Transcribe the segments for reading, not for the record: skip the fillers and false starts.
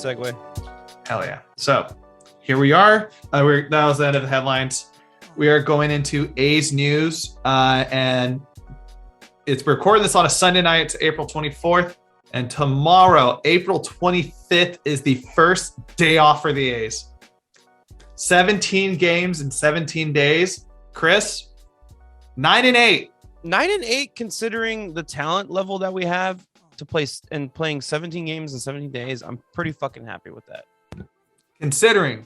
segue. Hell yeah. So here we are. That was the end of the headlines. We are going into A's news, and we're recording this on a Sunday night. It's April 24th, and tomorrow, April 25th, is the first day off for the A's. 17 games in 17 days. Chris, 9-8. 9-8, considering the talent level that we have to play and playing 17 games in 17 days. I'm pretty fucking happy with that. Considering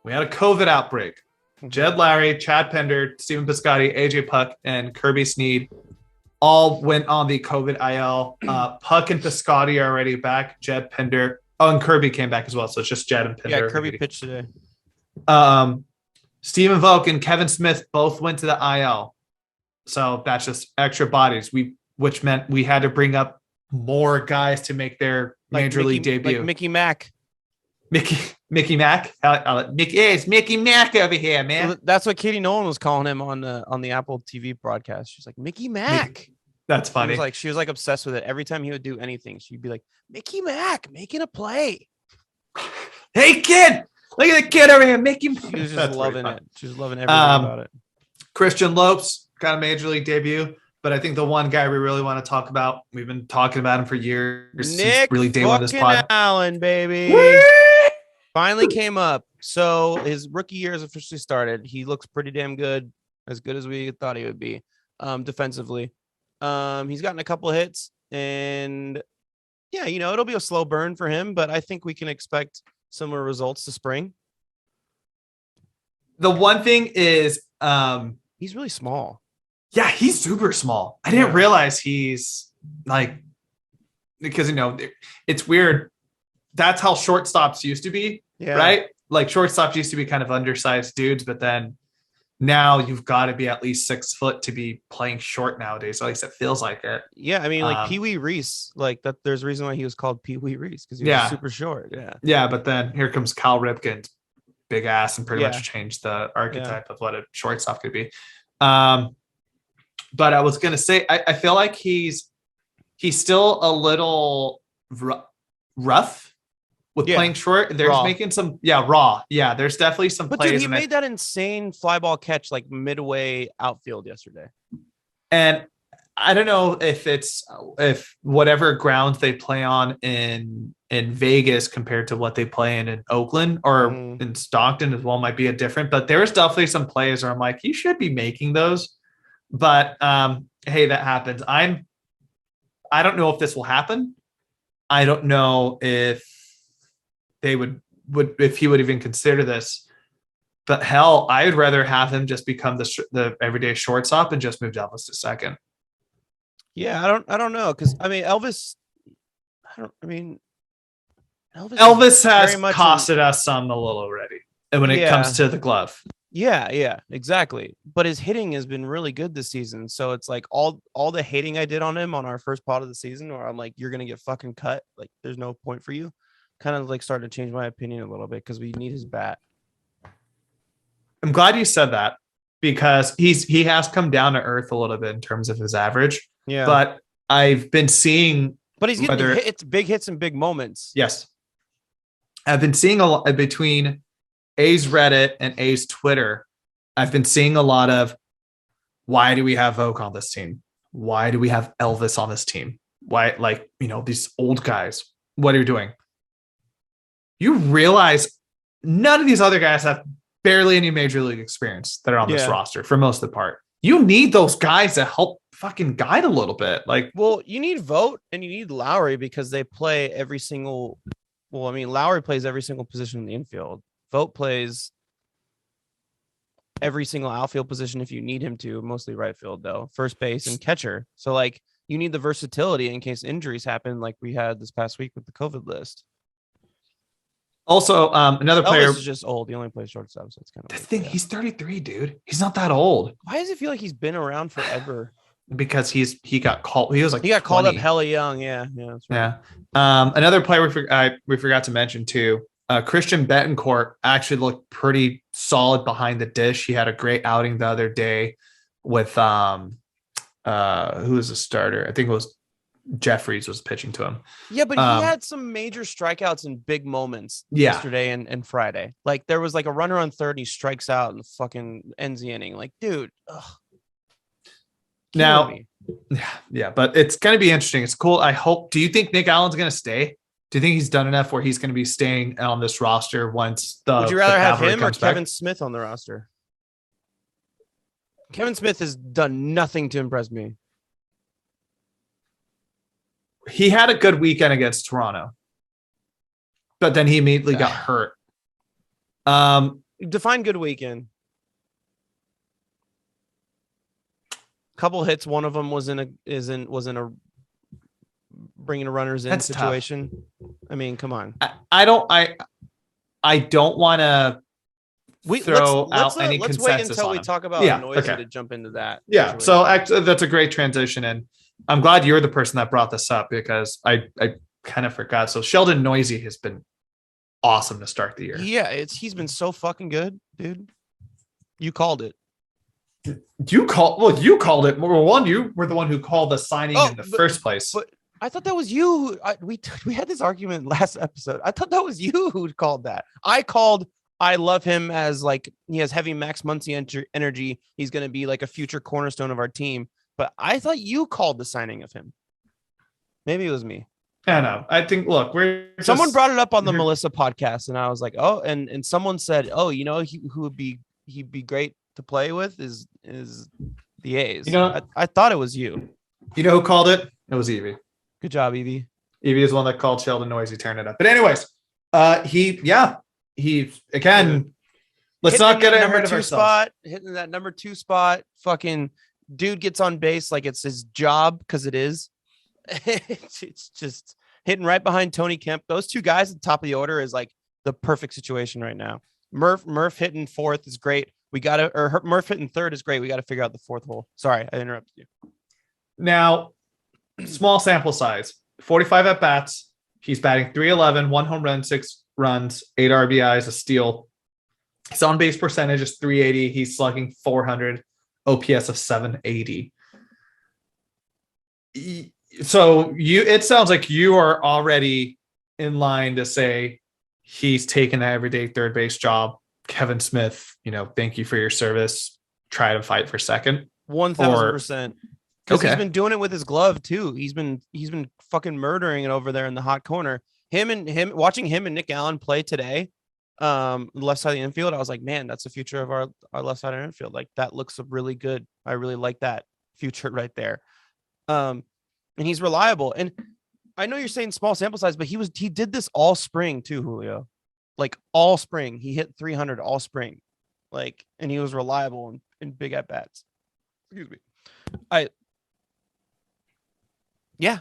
we had a COVID outbreak. Jed Lowry, Chad Pender, Steven Piscotty, AJ Puck, and Kirby Snead all went on the COVID IL. Puck and Piscotty are already back. Jed Pender, and Kirby came back as well. So it's just Jed and Pender. Yeah, Kirby pitched today. Steven Vogt and Kevin Smith both went to the IL. So that's just extra bodies. Which meant we had to bring up more guys to make their major league debut. Like Mickey Mack. Mickey Mack. It's Mickey Mack over here, man. So that's what Katie Nolan was calling him on the Apple TV broadcast. She's like, Mickey Mack. That's funny. She was like obsessed with it. Every time he would do anything, she'd be like, Mickey Mack making a play. Hey kid, look at the kid over here. Mickey. She was just loving it. She was loving everything about it. Christian Lopes got a major league debut, but I think the one guy we really want to talk about, we've been talking about him for years. Nick really day one of this pod. Allen, baby. Whee! Finally came up. So his rookie year has officially started. He looks pretty damn good as we thought he would be defensively. He's gotten a couple hits, and yeah, it'll be a slow burn for him, but I think we can expect similar results to spring. The one thing is he's really small. Yeah, he's super small. I didn't realize he's because it's weird. That's how shortstops used to be, right? Like shortstops used to be kind of undersized dudes, but then now you've got to be at least 6 foot to be playing short nowadays. At least it feels like it. Yeah, I mean, like Pee Wee Reese, like that. There's a reason why he was called Pee Wee Reese, because he was super short. Yeah, but then here comes Cal Ripken's big ass and pretty much changed the archetype of what a shortstop could be. But I was gonna say, I feel like he's still a little rough with playing short. There's making some raw. Yeah, there's definitely some plays. Dude, he made that insane fly ball catch like midway outfield yesterday. And I don't know if whatever grounds they play on in Vegas compared to what they play in Oakland or in Stockton as well might be a different, but there's definitely some plays where I'm like, you should be making those. But hey, that happens. I don't know if this will happen. I don't know if they would if he would even consider this. But hell, I'd rather have him just become the everyday shortstop and just move Elvis to second. Yeah, I don't know, because I mean Elvis has costed us some a little already, and when it comes to the glove. Yeah, exactly. But his hitting has been really good this season. So it's like all the hating I did on him on our first part of the season, where I'm like, you're gonna get fucking cut. Like, there's no point for you. Kind of like started to change my opinion a little bit, because we need his bat. I'm glad you said that, because he has come down to earth a little bit in terms of his average. Yeah. But I've been seeing, but he's getting it's big hits and big moments. Yes. I've been seeing a lot between A's Reddit and A's Twitter. I've been seeing a lot of, why do we have Vogue on this team? Why do we have Elvis on this team? Why, these old guys, what are you doing? You realize none of these other guys have barely any major league experience that are on this roster for most of the part. You need those guys to help fucking guide a little bit. Well, you need Vogt and you need Lowry, because they play every single. Well, I mean, Lowry plays every single position in the infield. Vogt plays every single outfield position if you need him to, mostly right field though, first base and catcher. So you need the versatility in case injuries happen, like we had this past week with the COVID list. Also, another player is just old. He only plays shortstop, so it's kind of the thing. He's 33, dude. He's not that old. Why does it feel like he's been around forever? Because he got called. He was like, he got called up hella young. Yeah, that's right. Yeah. Another player we forgot to mention too. Christian Betancourt actually looked pretty solid behind the dish. He had a great outing the other day with who was the starter? I think it was Jeffries was pitching to him. Yeah, but he had some major strikeouts in big moments yesterday and Friday. Like there was like a runner on third, and he strikes out and fucking ends the inning. Like, dude. Now, yeah, but it's going to be interesting. It's cool. I hope. Do you think Nick Allen's going to stay? Do you think he's done enough where he's going to be staying on this roster once the? Would you rather have him or Kevin back? Smith on the roster? Kevin Smith has done nothing to impress me. He had a good weekend against Toronto, but then he immediately got hurt. Define good weekend. Couple hits. One of them was in a bringing a runners in situation. Tough. I mean, come on. I don't want to throw out any consensus. Let's wait until we talk about Neuse to jump into that. Yeah. Situation. So actually, that's a great transition, and I'm glad you're the person that brought this up because I kind of forgot. So Sheldon Neuse has been awesome to start the year. Yeah, he's been so fucking good, dude. You called it. You called it. You were the one who called the signing in the first place. But I thought that was you. We had this argument last episode. I thought that was you who called that. I love him as like he has heavy Max Muncy energy. He's going to be like a future cornerstone of our team. But I thought you called the signing of him. Maybe it was me. I know. I think. Look, someone brought it up on the Melissa podcast, and I was like, oh, and someone said, oh, you know, he'd be great to play with is the A's. You know, I thought it was you. You know who called it? It was Evie. Good job, Evie. Evie is one that called Sheldon Neuse. He turned it up. But anyways, he again. Let's not get ahead of ourselves. Hitting that number 2 spot. Fucking dude gets on base like it's his job because it is. It's just hitting right behind Tony Kemp. Those two guys at the top of the order is like the perfect situation right now. Murph hitting 4th is great. Murph hitting 3rd is great. We got to figure out the 4th hole. Sorry, I interrupted you. Now, small sample size, 45 at bats. He's batting .311, 1 home run, 6 runs, 8 RBIs, a steal. His on base percentage is .380. He's slugging .400, OPS of 780. So it sounds like you are already in line to say he's taking that everyday third base job. Kevin Smith, thank you for your service. Try to fight for second. 1,000%. Because he's been doing it with his glove too. He's been fucking murdering it over there in the hot corner. Watching him and Nick Allen play today, left side of the infield. I was like, man, that's the future of our left side of the infield. Like that looks really good. I really like that future right there. And he's reliable. And I know you're saying small sample size, but he did this all spring too, Julio. Like all spring, he hit 300 all spring, like, and he was reliable in big at bats. Excuse me. Yeah.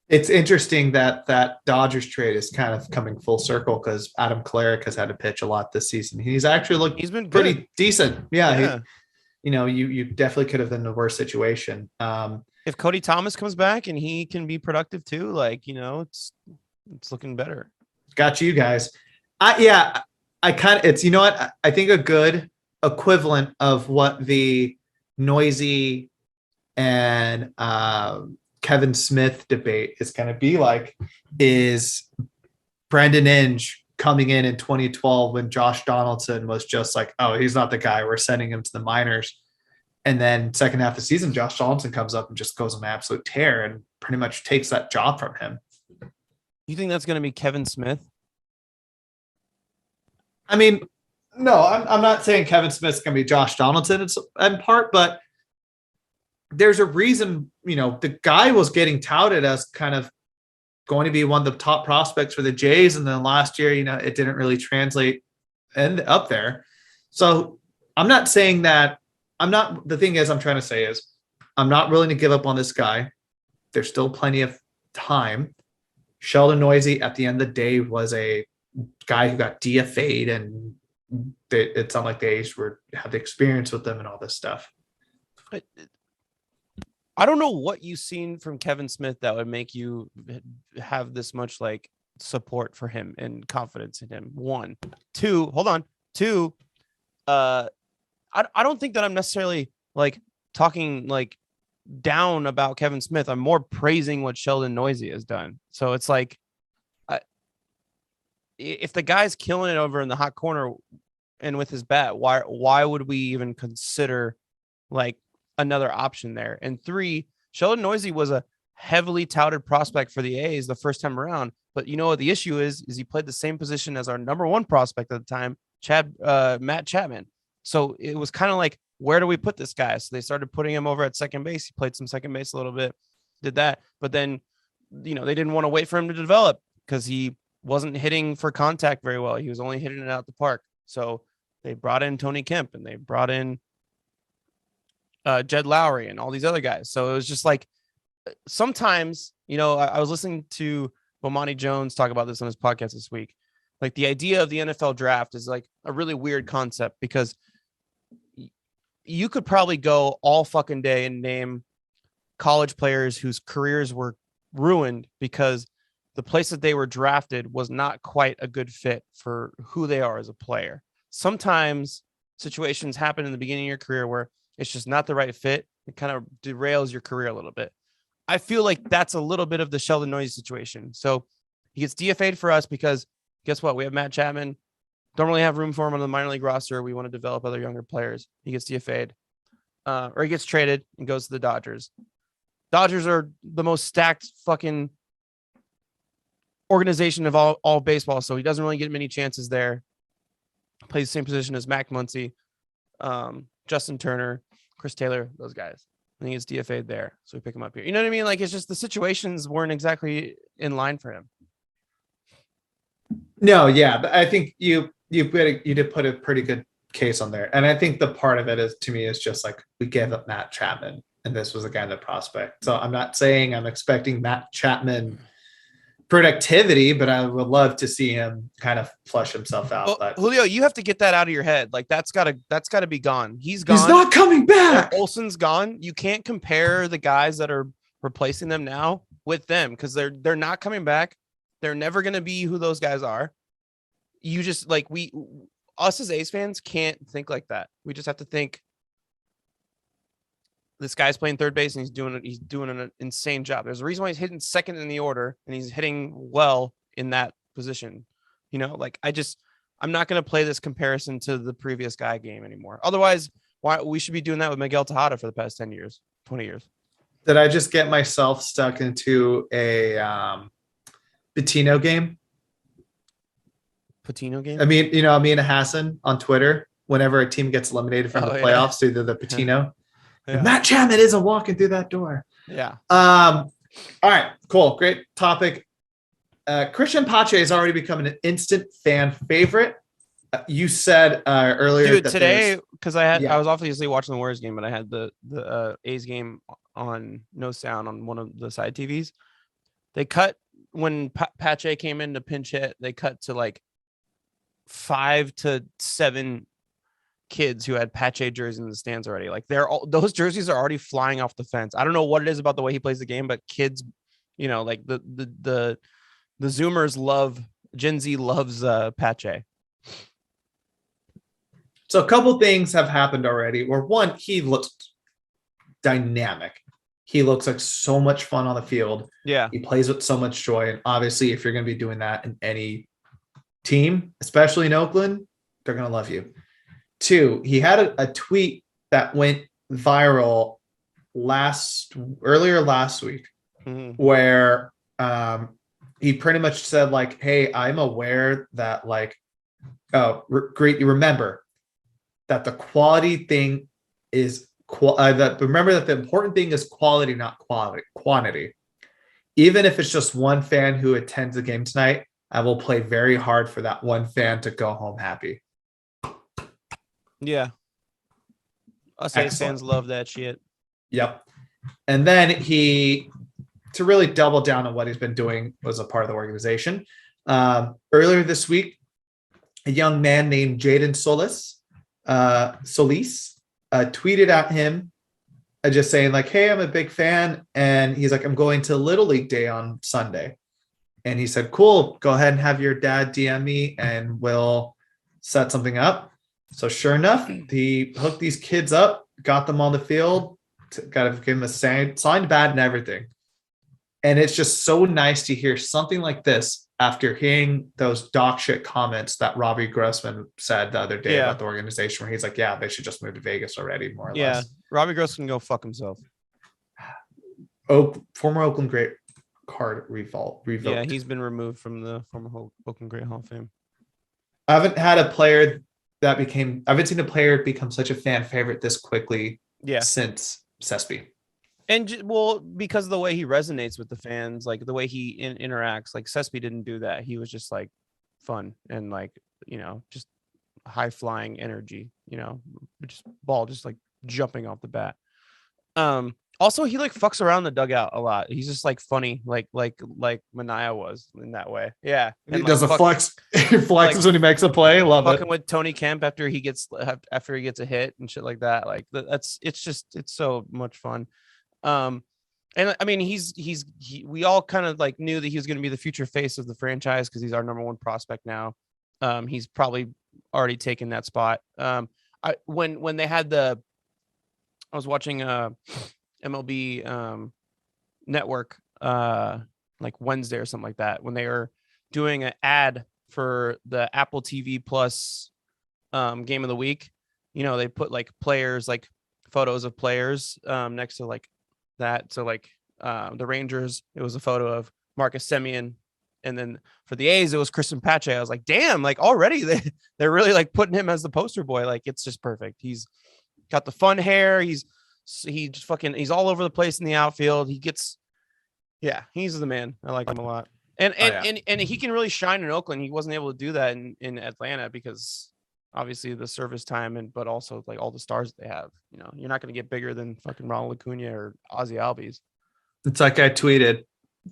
It's interesting that Dodgers trade is kind of coming full circle because Adam Clark has had to pitch a lot this season. He's actually he's been pretty good. Decent. Yeah. You definitely could have been in a worse situation. If Cody Thomas comes back and he can be productive too, it's looking better. Got you guys. I think a good equivalent of what the Neuse and Kevin Smith debate is going to be like is Brandon Inge coming in 2012 when Josh Donaldson was just like, oh, he's not the guy. We're sending him to the minors. And then second half of the season, Josh Donaldson comes up and just goes on an absolute tear and pretty much takes that job from him. You think that's going to be Kevin Smith? I mean, no, I'm not saying Kevin Smith's going to be Josh Donaldson in part, but there's a reason, the guy was getting touted as kind of going to be one of the top prospects for the Jays. And then last year, it didn't really translate and up there. So I'm not saying that the thing is, I'm trying to say is I'm not willing to give up on this guy. There's still plenty of time. Sheldon Neuse at the end of the day was a guy who got DFA'd and it sounded like the A's had the experience with them and all this stuff. I don't know what you've seen from Kevin Smith that would make you have this much like support for him and confidence in him. 1, 2, hold on. 2, I don't think that I'm necessarily like talking like down about Kevin Smith. I'm more praising what Sheldon Neuse has done. So it's like, if the guy's killing it over in the hot corner and with his bat, why would we even consider like another option there? And 3, Sheldon Neuse was a heavily touted prospect for the A's the first time around. But you know what the issue is he played the same position as our number 1 prospect at the time, Matt Chapman. So it was kind of like, where do we put this guy? So they started putting him over at second base. He played some second base a little bit, did that. But then, they didn't want to wait for him to develop because he wasn't hitting for contact very well. He was only hitting it out the park. So they brought in Tony Kemp and they brought in Jed Lowry and all these other guys. So it was just like, sometimes, I was listening to Bomani Jones talk about this on his podcast this week. Like, the idea of the NFL draft is like a really weird concept because you could probably go all fucking day and name college players whose careers were ruined because the place that they were drafted was not quite a good fit for who they are as a player. Sometimes situations happen in the beginning of your career where it's just not the right fit. It kind of derails your career a little bit. I feel like that's a little bit of the Sheldon Neuse situation. So he gets DFA'd for us because guess what? We have Matt Chapman. Don't really have room for him on the minor league roster. We want to develop other younger players. He gets DFA'd, or he gets traded and goes to the Dodgers. Dodgers are the most stacked fucking organization of all baseball. So he doesn't really get many chances there. Plays the same position as Mac Muncy, Justin Turner, Chris Taylor, those guys. And he gets DFA'd there. So we pick him up here. You know what I mean? Like, it's just the situations weren't exactly in line for him. No, yeah. But I think you did put a pretty good case on there. And I think the part of it is, to me, is just like, we gave up Matt Chapman and this was again the prospect. So I'm not saying I'm expecting Matt Chapman productivity, but I would love to see him kind of flush himself out. Well, but Julio, you have to get that out of your head. Like, that's gotta be gone. He's gone. He's not coming back. Olsen's gone. You can't compare the guys that are replacing them now with them because they're not coming back. They're never gonna be who those guys are. You just like us as A's fans can't think like that. We just have to think this guy's playing third base and he's doing an insane job. There's a reason why he's hitting second in the order and he's hitting well in that position. Like, I'm not going to play this comparison to the previous guy game anymore. Otherwise, why we should be doing that with Miguel Tejada for the past 10 years, 20 years. Did I just get myself stuck into a Patino game? Patino game? I mean, me and Hassan on Twitter, whenever a team gets eliminated from the playoffs, do the Patino. Yeah. Matt Chapman isn't walking through that door. Yeah. All right, cool. Great topic. Christian Pache has already become an instant fan favorite. You said earlier, dude, that today, because I was obviously watching the Warriors game, but I had the A's game on no sound on one of the side TVs. They cut when Pache came in to pinch hit. They cut to like 5 to 7 kids who had Pache jerseys in the stands already. Like, those jerseys are already flying off the fence. I don't know what it is about the way he plays the game, but kids, like the Zoomers Gen Z loves Pache. So a couple things have happened already. Where one, he looks dynamic. He looks like so much fun on the field. Yeah. He plays with so much joy. And obviously, if you're going to be doing that in any team, especially in Oakland, they're going to love you. 2, he had a tweet that went viral earlier last week, where he pretty much said like, "Hey, I'm aware that like, great. You remember that the quality thing is remember that the important thing is quality, not quantity. Even if it's just one fan who attends the game tonight, I will play very hard for that one fan to go home happy." Yeah. Us A's fans love that shit. Yep. And then to really double down on what he's been doing as a part of the organization. Earlier this week, a young man named Jaden Solis tweeted at him just saying like, "Hey, I'm a big fan." And he's like, "I'm going to Little League Day on Sunday." And he said, "Cool, go ahead and have your dad DM me and we'll set something up." So sure enough, he hooked these kids up, got them on the field, got to give him a signed bat and everything. And it's just so nice to hear something like this after hearing those dog shit comments that Robbie Grossman said the other day about the organization, where he's like, yeah, they should just move to Vegas already, more or less. Robbie Grossman can go fuck himself. Former Oakland Great card revoked. Yeah, he's been removed from the former Oakland Great Hall of Fame. I haven't seen a player become such a fan favorite this quickly since Cespi. And because of the way he resonates with the fans, like the way he interacts, like Cespi didn't do that. He was just like fun and like, just high flying energy, just like jumping off the bat. Also, he like fucks around the dugout a lot. He's just like funny, like Manaea was in that way. Yeah, and he does a flex. He flexes when he makes a play. Love it. Fucking with Tony Kemp after he gets a hit and shit like that. Like it's so much fun. And I mean, we all kind of like knew that he was going to be the future face of the franchise because he's our number one prospect now. He's probably already taken that spot. When they had I was watching MLB Network like Wednesday or something like that, when they were doing an ad for the Apple TV Plus game of the week. They put like players, like photos of players next to like that. So like the Rangers, it was a photo of Marcus Semien, and then for the A's it was Cristian Pache. I was like, damn, like already they're really like putting him as the poster boy. Like it's just perfect. He's got the fun hair. He's all over the place in the outfield. He's the man. I like him a lot. And he can really shine in Oakland. He wasn't able to do that in Atlanta because obviously the service time, but also like all the stars that they have. You're not going to get bigger than fucking Ronald Acuna or Ozzy Albies. It's like I tweeted,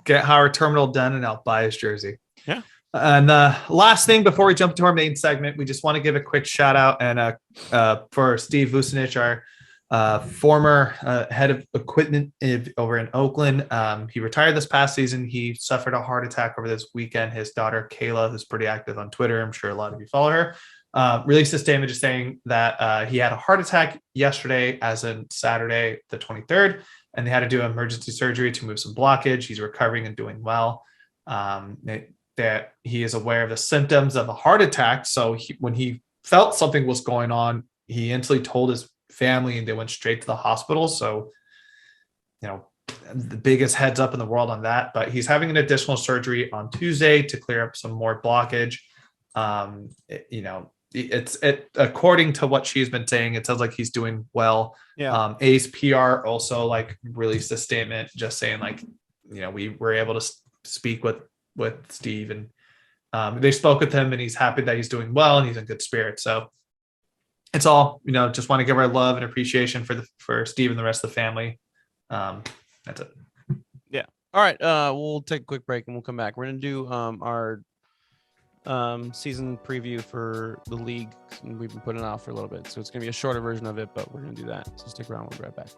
get Howard Terminal done and I'll buy his jersey. Yeah. And last thing before we jump to our main segment, we just want to give a quick shout out and for Steve Vucinich, our former head of equipment over in Oakland. He retired this past season. He suffered a heart attack over this weekend. His daughter, Kayla, who's pretty active on Twitter, I'm sure a lot of you follow her, released a statement just saying that he had a heart attack yesterday, as in Saturday, the 23rd, and they had to do emergency surgery to move some blockage. He's recovering and doing well. That he is aware of the symptoms of a heart attack. So when he felt something was going on, he instantly told his family and they went straight to the hospital. So, the biggest heads up in the world on that, but he's having an additional surgery on Tuesday to clear up some more blockage. It's according to what she's been saying, it sounds like he's doing well. Yeah. Ace PR also like released a statement just saying like, we were able to speak with Steve and they spoke with him and he's happy that he's doing well and he's in good spirits. So it's all, just want to give our love and appreciation for Steve and the rest of the family. That's it. Yeah. All right. We'll take a quick break and we'll come back. We're going to do our season preview for the league. We've been putting it off for a little bit, so it's going to be a shorter version of it, but we're going to do that. So stick around. We'll be right back.